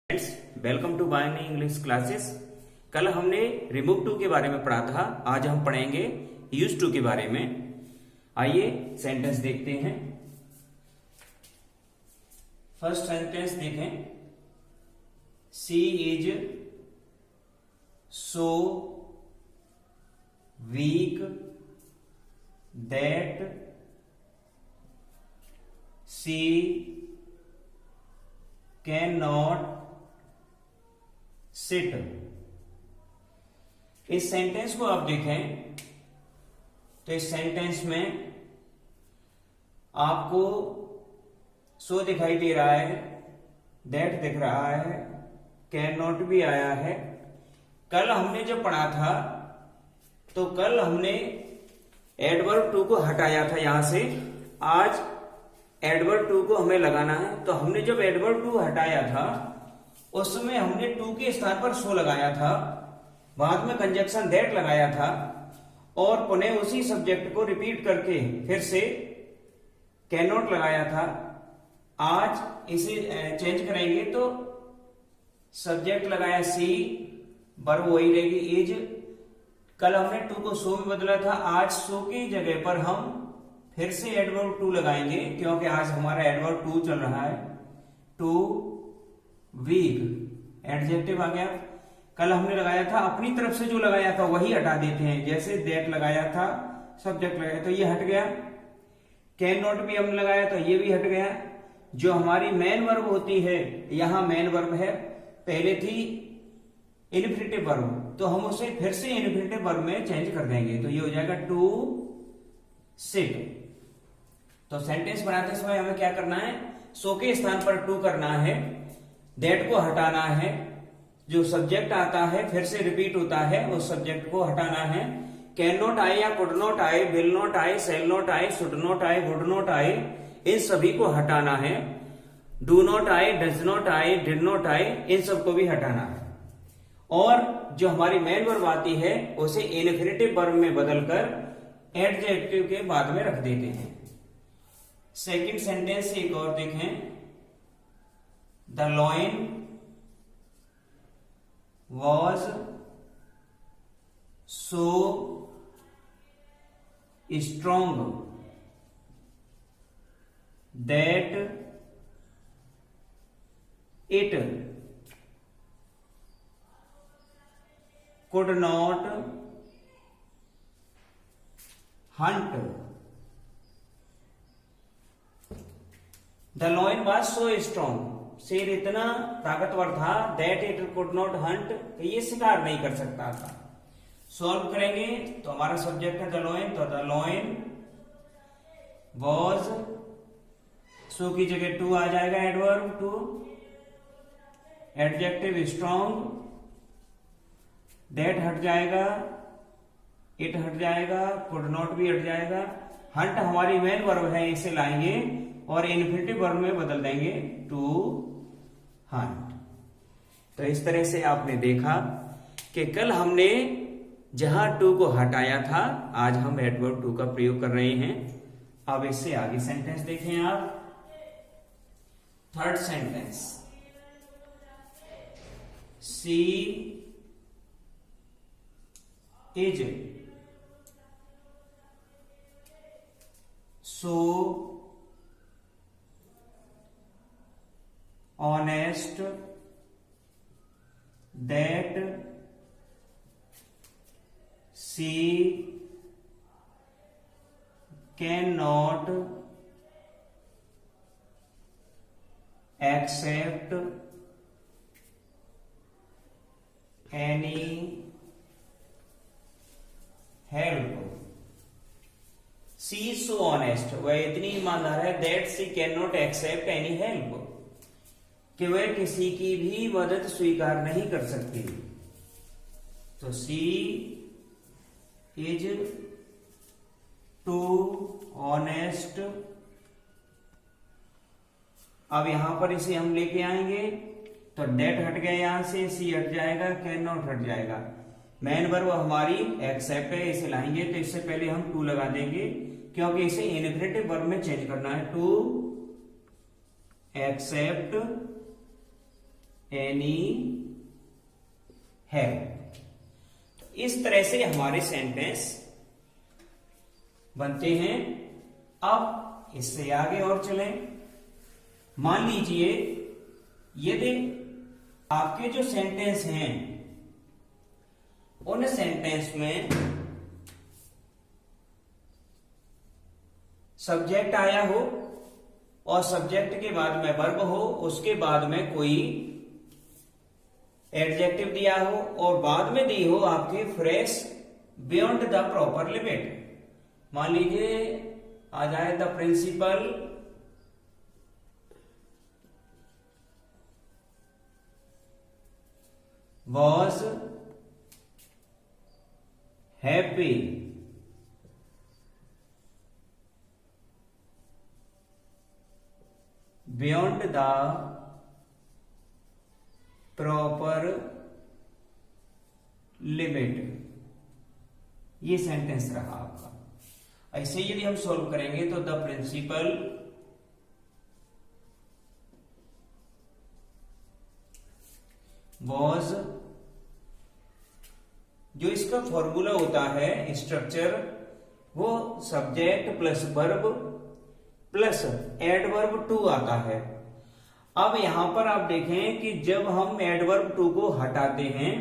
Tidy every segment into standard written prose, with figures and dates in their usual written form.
Welcome to बायनी English classes. कल हमने रिमूव टू के बारे में पढ़ा था, आज हम पढ़ेंगे यूज टू के बारे में। आइए सेंटेंस देखते हैं। फर्स्ट सेंटेंस देखें, she is so weak that she can not sit. इस सेंटेंस को आप देखें तो इस सेंटेंस में आपको सो दिखाई दे रहा है, दैट दिख रहा है, कैन नॉट भी आया है। कल हमने जब पढ़ा था तो कल हमने एडवर्ब टू को हटाया था यहां से। आज एडवर्ब टू को हमें लगाना है। तो हमने जब एडवर्ब टू हटाया था उस समय हमने टू के स्थान पर सो लगाया था, बाद में कंजक्शन दैट लगाया था और पुनः उसी सब्जेक्ट को रिपीट करके फिर से कैन नॉट लगाया था। आज इसे चेंज करेंगे तो सब्जेक्ट लगाया सी, वर्ब वही रहेगी इज। कल हमने टू को सो में बदला था, आज सो की जगह पर हम फिर से एडवर्ब टू लगाएंगे क्योंकि आज हमारा एडवर्ब टू चल रहा है। टू वीक एडजेक्टिव आ गया। कल हमने लगाया था, अपनी तरफ से जो लगाया था वही हटा देते हैं। जैसे दैट लगाया था, सब्जेक्ट लगाया तो ये हट गया। कैन नॉट भी हमने लगाया तो ये भी हट गया। जो हमारी मेन वर्ब होती है, यहां मेन वर्ब है, पहले थी इन्फिनिटिव वर्ब, तो हम उसे फिर से इन्फिनिटिव वर्ब में चेंज कर देंगे तो ये हो जाएगा टू सिट। तो सेंटेंस बनाते समय हमें क्या करना है, सो के स्थान पर टू करना है, दैट को हटाना है, जो सब्जेक्ट आता है फिर से रिपीट होता है उस सब्जेक्ट को हटाना है। कैन नॉट आए या कुड नॉट आए, विल नॉट आए, सेल नॉट आए, शुड नॉट आए, वुड नॉट आए, इन सभी को हटाना है। डू नॉट आए, डज नॉट आए, डिड नॉट आए, इन सबको भी हटाना है। और जो हमारी मेन वर्ब आती है उसे इन्फिनिटिव वर्ब में बदलकर एडजेक्टिव के बाद में रख देते हैं। सेकंड सेंटेंस एक और देखें, the lion was so strong that it could not hunt. The lion was so strong, शेर इतना ताकतवर था, that it could not hunt, ये शिकार नहीं कर सकता था। सॉल्व करेंगे तो हमारा सब्जेक्ट है द लॉइन, तो द लॉइन वॉज, सो की जगह टू आ जाएगा, adverb too, adjective strong, that हट जाएगा, इट हट जाएगा, कुड नॉट भी हट जाएगा, हंट हमारी मेन वर्ब है, इसे लाएंगे और इन्फिनिटिव वर्ब में बदल देंगे टू हंट। तो इस तरह से आपने देखा कि कल हमने जहां टू को हटाया था आज हम एडवर्ब टू का प्रयोग कर रहे हैं। अब इससे आगे सेंटेंस देखें आप। Third sentence, she is so honest that she cannot accept any help। she is so honest, वह इतनी ईमानदार है, that she cannot accept any help, कि वह किसी की भी मदद स्वीकार नहीं कर सकती। तो सी इज टू ऑनेस्ट। अब यहां पर इसे हम लेके आएंगे तो डेट हट गया, यहां से सी हट जाएगा, कैन नॉट हट जाएगा। मेन वर्ब हमारी एक्सेप्ट है, इसे लाएंगे तो इससे पहले हम टू लगा देंगे क्योंकि इसे इन्फिनेटिव वर्ब में चेंज करना है। टू एक्सेप्ट एनी है। इस तरह से हमारे सेंटेंस बनते हैं। अब इससे आगे और चलें। मान लीजिए यदि आपके जो सेंटेंस हैं उन सेंटेंस में सब्जेक्ट आया हो और सब्जेक्ट के बाद में वर्ब हो, उसके बाद में कोई एडजेक्टिव दिया हो और बाद में दी हो आपकी fresh beyond the proper limit. मान लीजिए आ जाए the principal was happy beyond the proper limit. ये सेंटेंस रहा आपका। ऐसे यदि हम सॉल्व करेंगे तो द प्रिंसिपल वॉज, जो इसका फॉर्मूला होता है स्ट्रक्चर, वो subject plus verb plus adverb too आता है। अब यहां पर आप देखें कि जब हम एडवर्ब टू को हटाते हैं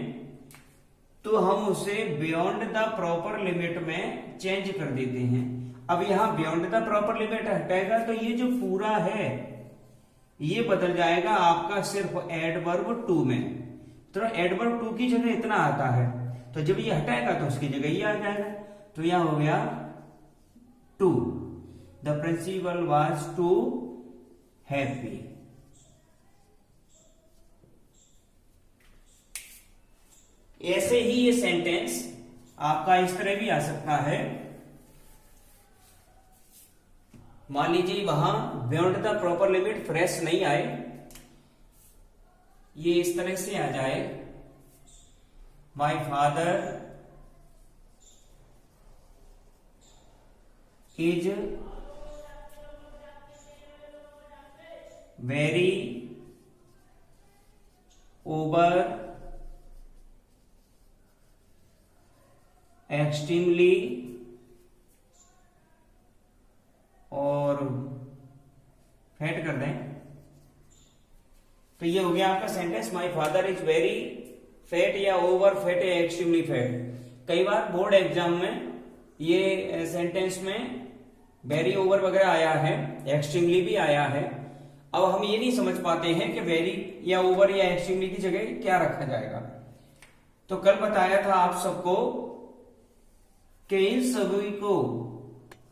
तो हम उसे बियॉन्ड द प्रॉपर लिमिट में चेंज कर देते हैं। अब यहां बियॉन्ड द प्रॉपर लिमिट हटेगा तो ये जो पूरा है ये बदल जाएगा आपका सिर्फ एडवर्ब टू में। तो एडवर्ब टू की जगह इतना आता है, तो जब ये हटाएगा तो उसकी जगह ये आ जाएगा। तो यहां हो गया too, the principal was too happy. ऐसे ही ये सेंटेंस आपका इस तरह भी आ सकता है। मान लीजिए वहां beyond the proper limit fresh नहीं आए, ये इस तरह से आ जाए, my father is very over extremely, और फैट कर दें तो ये हो गया आपका sentence, my father is very fat या ओवर फैट या एक्सट्रीमली फैट। कई बार बोर्ड एग्जाम में ये सेंटेंस में वेरी ओवर वगैरह आया है, एक्सट्रीमली भी आया है। अब हम ये नहीं समझ पाते हैं कि वेरी या ओवर या एक्सट्रीमली की जगह क्या रखा जाएगा। तो कल बताया था आप सबको कि इन सभी को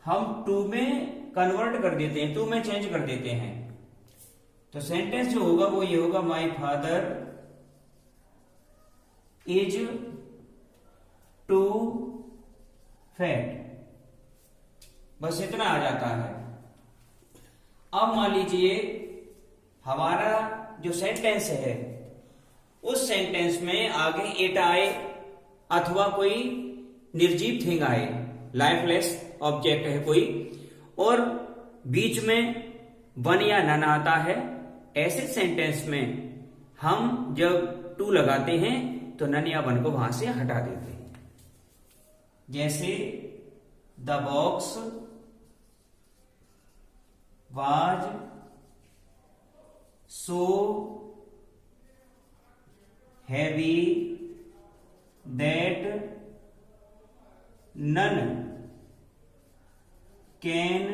हम टू में कन्वर्ट कर देते हैं, टू में चेंज कर देते हैं। तो सेंटेंस जो होगा वो ये होगा, my father is too fat. बस इतना आ जाता है। अब मान लीजिए हमारा जो सेंटेंस है उस सेंटेंस में आगे इट आए अथवा कोई निर्जीव थिंग आए, लाइफलेस ऑब्जेक्ट है कोई, और बीच में वन या नन आता है। ऐसे सेंटेंस में हम जब टू लगाते हैं तो नन या वन को वहां से हटा देते हैं। जैसे the box was so heavy that none can.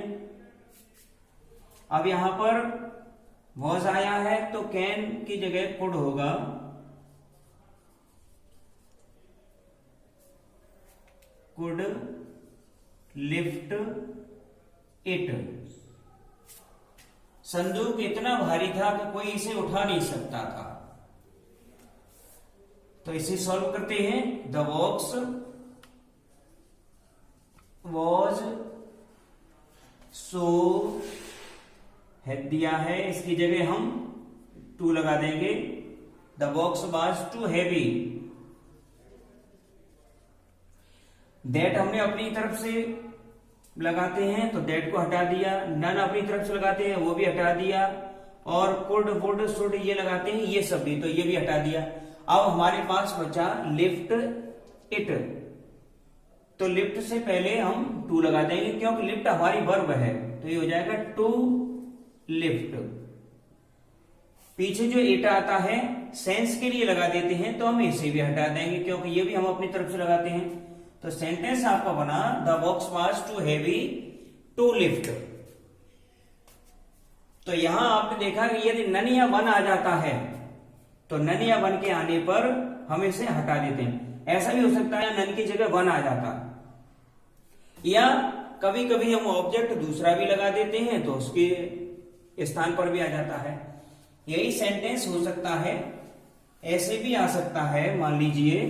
अब यहां पर वॉज आया है तो कैन की जगह कुड होगा, कुड लिफ्ट इट। संदूक इतना भारी था कि कोई इसे उठा नहीं सकता था। तो इसे सॉल्व करते हैं। द बॉक्स वॉज सो है दिया है, इसकी जगह हम टू लगा देंगे। The box was too heavy. That हमने अपनी तरफ से लगाते हैं तो दैट को हटा दिया, नन अपनी तरफ से लगाते हैं वो भी हटा दिया, और कुड वुड शुड ये लगाते हैं, ये सब भी, तो ये भी हटा दिया। अब हमारे पास बचा लिफ्ट इट, तो लिफ्ट से पहले हम टू लगा देंगे क्योंकि लिफ्ट हमारी वर्ब है, तो ये हो जाएगा टू लिफ्ट। पीछे जो इट आता है सेंस के लिए लगा देते हैं, तो हम इसे भी हटा देंगे क्योंकि ये भी हम अपनी तरफ से लगाते हैं। तो सेंटेंस आपका बना the box was too heavy to lift. तो यहां आपने देखा कि यदि नन या वन आ जाता है तो नन या वन के आने पर हम इसे हटा देते हैं। ऐसा भी हो सकता है नन की जगह वन आ जाता, या कभी कभी हम ऑब्जेक्ट दूसरा भी लगा देते हैं तो उसके स्थान पर भी आ जाता है। यही सेंटेंस हो सकता है। ऐसे भी आ सकता है, मान लीजिए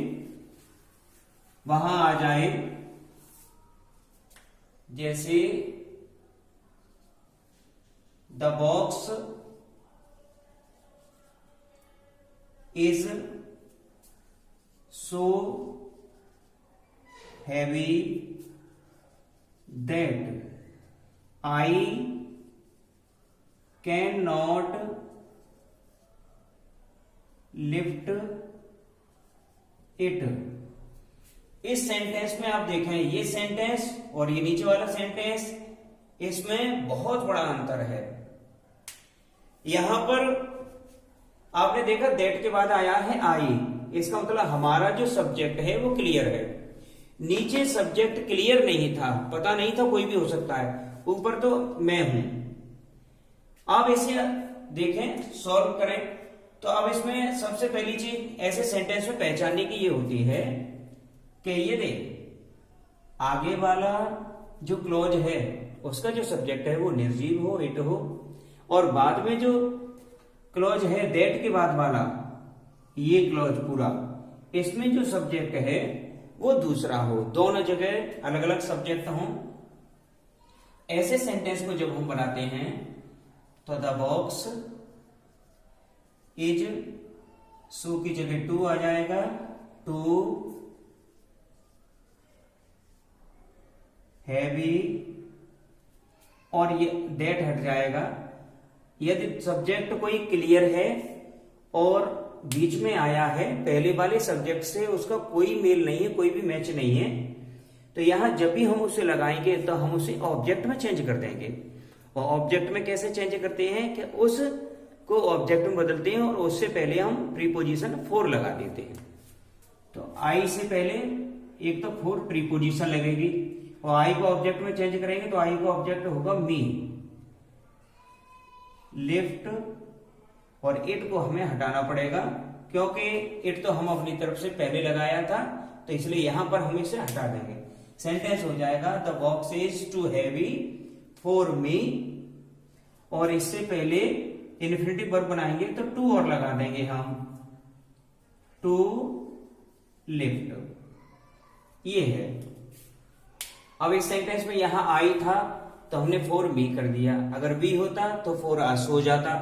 वहां आ जाए जैसे the box is so heavy that I can not lift it. इस सेंटेंस में आप देखें, ये सेंटेंस और ये नीचे वाला सेंटेंस, इसमें बहुत बड़ा अंतर है। यहां पर आपने देखा दैट के बाद आया है आई, इसका मतलब हमारा जो सब्जेक्ट है वो क्लियर है। नीचे सब्जेक्ट क्लियर नहीं था, पता नहीं था, कोई भी हो सकता है, ऊपर तो मैं हूं। आप इसे देखें, सॉल्व करें, तो अब इसमें सबसे पहली चीज ऐसे सेंटेंस में पहचानने की ये होती है कि ये देख आगे वाला जो क्लॉज है उसका जो सब्जेक्ट है वो निर्जीव हो, इट हो, और बाद में जो क्लॉज है दैट के बाद वाला ये क्लॉज पूरा, इसमें जो सब्जेक्ट है वो दूसरा हो, दोनों जगह अलग अलग सब्जेक्ट हो। ऐसे सेंटेंस को जब हम बनाते हैं तो द बॉक्स इज सो की जगह टू आ जाएगा, टू हैवी, और ये दैट हट जाएगा। यदि सब्जेक्ट कोई क्लियर है और बीच में आया है पहले वाले सब्जेक्ट से, उसका कोई मेल नहीं है, कोई भी मैच नहीं है, तो यहां जब भी हम उसे लगाएंगे तो हम उसे ऑब्जेक्ट में चेंज कर देंगे। और ऑब्जेक्ट में कैसे चेंज करते हैं कि उस को ऑब्जेक्ट में बदलते हैं और उससे पहले हम प्रीपोजिशन फोर लगा देते हैं। तो आई से पहले एक तो फोर प्रीपोजिशन लगेगी, और आई को ऑब्जेक्ट में चेंज करेंगे तो आई का ऑब्जेक्ट होगा मी, लिफ्ट, और इट को हमें हटाना पड़ेगा क्योंकि इट तो हम अपनी तरफ से पहले लगाया था, तो इसलिए यहां पर हम इसे हटा देंगे। सेंटेंस हो जाएगा the box is too heavy for me, और इससे पहले इन्फिनिटिव वर्ब बनाएंगे तो टू और लगा देंगे हम, टू लिफ्ट। ये है। अब इस सेंटेंस में यहां आई था तो हमने फोर मी कर दिया, अगर बी होता तो फोर अस हो जाता,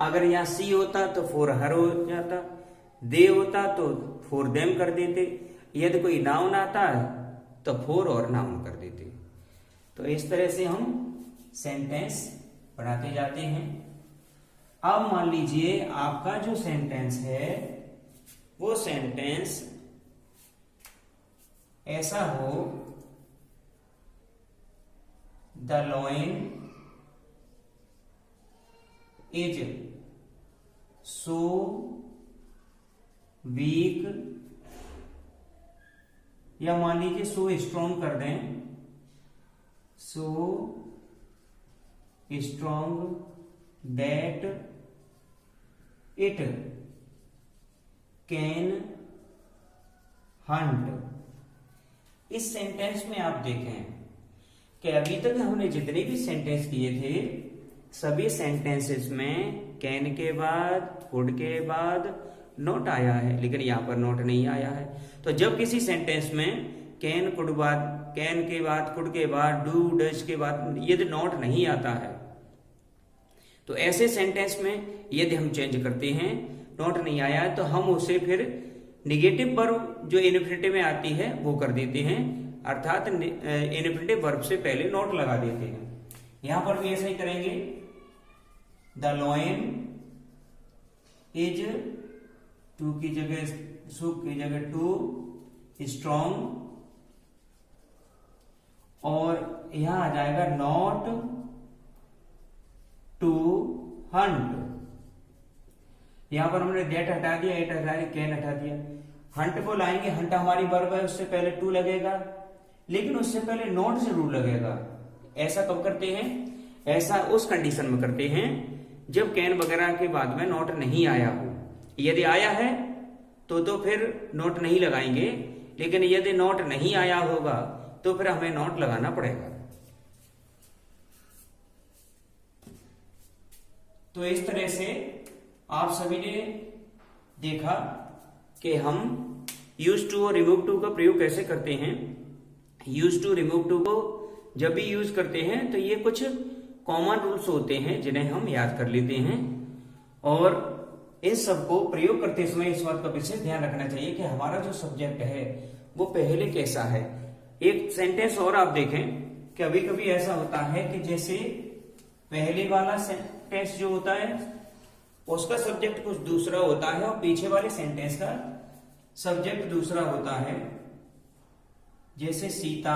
अगर यहां सी होता तो फोर हर हो जाता, दे होता तो फोर देम कर देते, यदि कोई नाउन आता तो फोर और नाउन कर देते। तो इस तरह से हम सेंटेंस बनाते जाते हैं। अब मान लीजिए आपका जो सेंटेंस है वो सेंटेंस ऐसा हो, the lion is so weak, या मान लीजिए सो स्ट्रॉन्ग कर दें, so strong that it can hunt. इस सेंटेंस में आप देखें कि अभी तक हमने जितने भी सेंटेंस किए थे सभी सेंटेंसेस में कैन के बाद कुड के बाद नॉट आया है, लेकिन यहां पर नॉट नहीं आया है। तो जब किसी सेंटेंस में कैन कुड बाद, कैन के बाद, कुड के बाद, डू डज के बाद यदि नॉट नहीं आता है तो ऐसे सेंटेंस में यदि हम चेंज करते हैं, नॉट नहीं आया है, तो हम उसे फिर निगेटिव वर्ब जो इन्फिनिटिव में आती है वो कर देते हैं, अर्थात इन्फिनिटिव वर्ब से पहले नॉट लगा देते हैं। यहां पर भी ऐसा ही करेंगे, द लॉयन इज, टू की जगह सुख की जगह टू स्ट्रॉन्ग, और यहां आ जाएगा नॉट टू हंट। यहां पर हमने दैट हटा दिया, एट हटा दिया, कैन हटा दिया। हंट को लाएंगे, हंट हमारी वर्ब है, उससे पहले टू लगेगा, लेकिन उससे पहले नॉट जरूर लगेगा। ऐसा कब करते हैं? ऐसा उस कंडीशन में करते हैं जब कैन वगैरह के बाद में नॉट नहीं आया हो। यदि आया है तो फिर नॉट नहीं लगाएंगे, लेकिन यदि नॉट नहीं आया होगा तो फिर हमें नॉट लगाना पड़ेगा। तो इस तरह से आप सभी ने देखा कि हम यूज टू और रिमूव टू का प्रयोग कैसे करते हैं। यूज टू रिमूव टू को जब भी यूज करते हैं तो ये कुछ कॉमन रूल्स होते हैं जिन्हें हम याद कर लेते हैं, और इस सब को प्रयोग करते समय इस बात का विशेष ध्यान रखना चाहिए कि हमारा जो सब्जेक्ट है वो पहले कैसा है। एक सेंटेंस और आप देखें कि कभी कभी ऐसा होता है कि जैसे पहले वाला सेंटेंस जो होता है उसका सब्जेक्ट कुछ दूसरा होता है और पीछे वाले सेंटेंस का सब्जेक्ट दूसरा होता है। जैसे Sita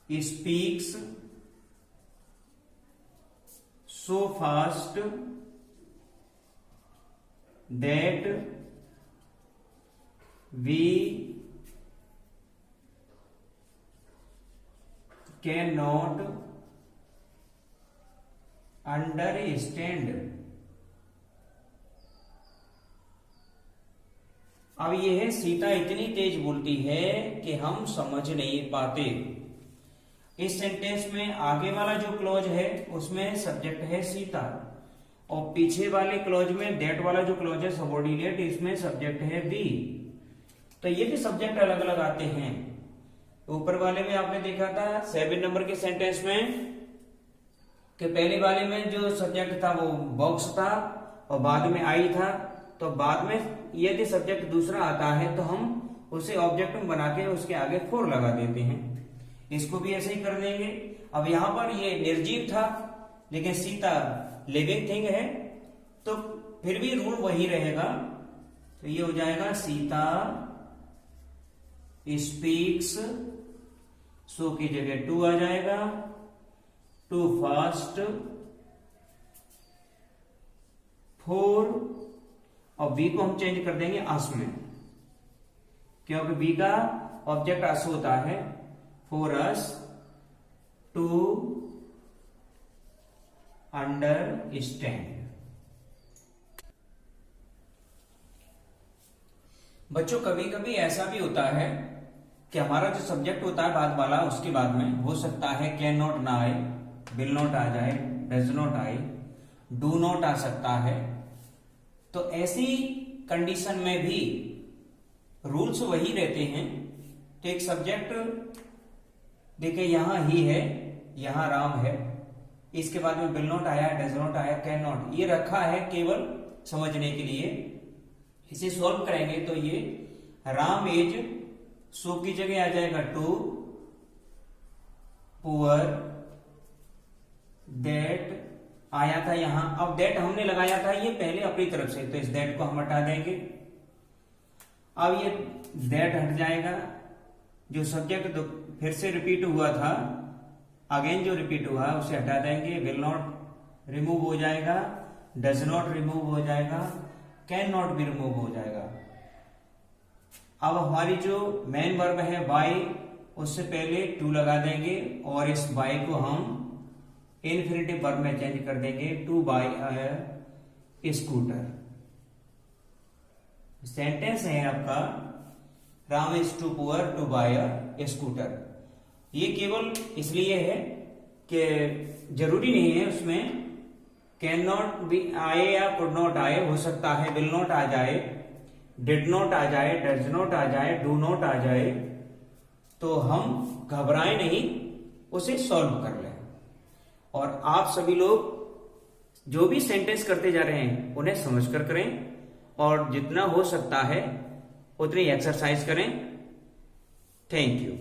speaks so fast that we cannot नॉट अंडरस्टैंड। अब यह है सीता इतनी तेज बोलती है कि हम समझ नहीं पाते। इस सेंटेंस में आगे वाला जो क्लॉज है उसमें सब्जेक्ट है सीता, और पीछे वाले क्लॉज में दैट वाला जो क्लॉज है सबऑर्डिनेट, इसमें सब्जेक्ट है वी। तो ये भी सब्जेक्ट अलग अलग आते हैं। ऊपर वाले में आपने देखा था 7 नंबर के सेंटेंस में कि पहले वाले में जो सब्जेक्ट था वो बॉक्स था और बाद में आई था। तो बाद में यदि सब्जेक्ट दूसरा आता है तो हम उसे ऑब्जेक्ट में बना के उसके आगे फोर लगा देते हैं। इसको भी ऐसे ही कर देंगे। अब यहां पर ये निर्जीव था लेकिन सीता लिविंग थिंग है, तो फिर भी रूल वही रहेगा। तो ये हो जाएगा सीता स्पीक्स, सो की जगह टू आ जाएगा, टू फास्ट फोर, और बी को हम चेंज कर देंगे अस में, क्योंकि बी का ऑब्जेक्ट अस होता है। For us to understand. बच्चों कभी कभी ऐसा भी होता है कि हमारा जो सब्जेक्ट होता है बाद वाला, उसके बाद में हो सकता है कैन नॉट ना आए, विल नॉट आ जाए, डज नॉट आए, डू नॉट आ सकता है। तो ऐसी कंडीशन में भी रूल्स वही रहते हैं। तो एक सब्जेक्ट देखिए यहां ही है, यहां राम है, इसके बाद में विल नॉट आया, डज नॉट आया, कैन नॉट, ये रखा है केवल समझने के लिए। इसे सॉल्व करेंगे तो ये राम इज, सो की जगह आ जाएगा टू, पुअर, दैट आया था यहां। अब दैट हमने लगाया था ये पहले अपनी तरफ से, तो इस दैट को हम हटा देंगे। अब ये दैट हट जाएगा, जो सब्जेक्ट फिर से रिपीट हुआ था, अगेन जो रिपीट हुआ उसे हटा देंगे। विल नॉट रिमूव हो जाएगा, डज नॉट रिमूव हो जाएगा, कैन नॉट भी रिमूव हो जाएगा। अब हमारी जो मेन वर्ब है बाय, उससे पहले टू लगा देंगे और इस बाय को हम इन्फिनिटिव वर्ब में चेंज कर देंगे, to buy a scooter. Sentence है आपका Ram is too poor to buy a scooter. ये केवल इसलिए है कि जरूरी नहीं है उसमें कैन नॉट भी आए या कुड नॉट आए, हो सकता है विल नॉट आ जाए, डिड नॉट आ जाए, डज नॉट आ जाए, डू नॉट आ जाए। तो हम घबराएं नहीं, उसे सॉल्व कर लें। और आप सभी लोग जो भी सेंटेंस करते जा रहे हैं उन्हें समझकर करें और जितना हो सकता है उतनी एक्सरसाइज करें। Thank you.